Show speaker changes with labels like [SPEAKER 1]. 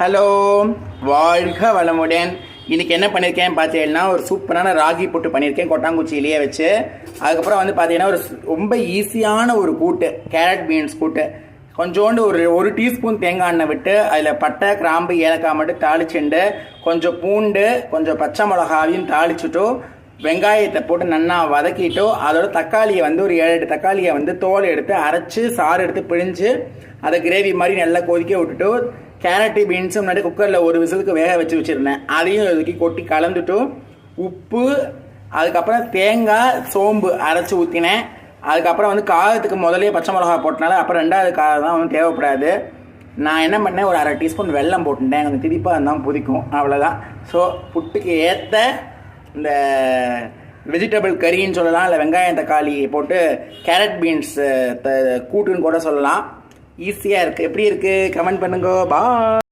[SPEAKER 1] Hello, வாழ்க வளமுடன். இன்றைக்கி என்ன பண்ணியிருக்கேன் பார்த்தீங்கன்னா, ஒரு சூப்பரான ராகி புட்டு பண்ணியிருக்கேன் கொட்டாங்குச்சியிலேயே வச்சு. அதுக்கப்புறம் வந்து பார்த்தீங்கன்னா, ஒரு ரொம்ப ஈஸியான ஒரு கூட்டு, கேரட் பீன்ஸ் கூட்டு. கொஞ்சோண்டு ஒரு டீஸ்பூன் தேங்காய் எண்ணெய் விட்டு அதில் பட்டை, கிராம்பு, ஏலக்காய் மட்டும் தாளிச்சுண்டு, கொஞ்சம் பூண்டு, கொஞ்சம் பச்சை மிளகாவையும் தாளிச்சுட்டு, வெங்காயத்தை போட்டு நல்லா வதக்கிட்டு, அதோட தக்காளியை வந்து ஒரு 7-8 தக்காளியை வந்து தோல் எடுத்து அரைச்சி சாறு எடுத்து பிழிஞ்சு அதை கிரேவி மாதிரி நல்லா கொதிக்க விட்டுட்டு, கேரட்டு பீன்ஸும் முன்னாடி குக்கரில் ஒரு விசிலுக்கு வேக வச்சு வச்சுருந்தேன். அதையும் இதுக்கு கொட்டி கலந்துட்டு, உப்பு, அதுக்கப்புறம் தேங்காய், சோம்பு அரைச்சி ஊற்றினேன். அதுக்கப்புறம் வந்து காரத்துக்கு முதலே பச்சை மிளகா போட்டனால அப்புறம் 2வது காரம் தான் ஒன்றும் தேவைப்படாது. நான் என்ன பண்ணேன், ஒரு 1/2 டீஸ்பூன் வெல்லம் போட்டுட்டேன். கொஞ்சம் திரிப்பாக இருந்தால் புதிக்கும், அவ்வளோதான். ஸோ புட்டுக்கு ஏற்ற இந்த வெஜிடபிள் கறின்னு சொல்லலாம், இல்லை வெங்காயம் தக்காளி போட்டு கேரட் பீன்ஸ் கூட்டுன்னு கூட சொல்லலாம். ஈஸியாக இருக்குது. எப்படி இருக்குது கமெண்ட் பண்ணுங்க. பா.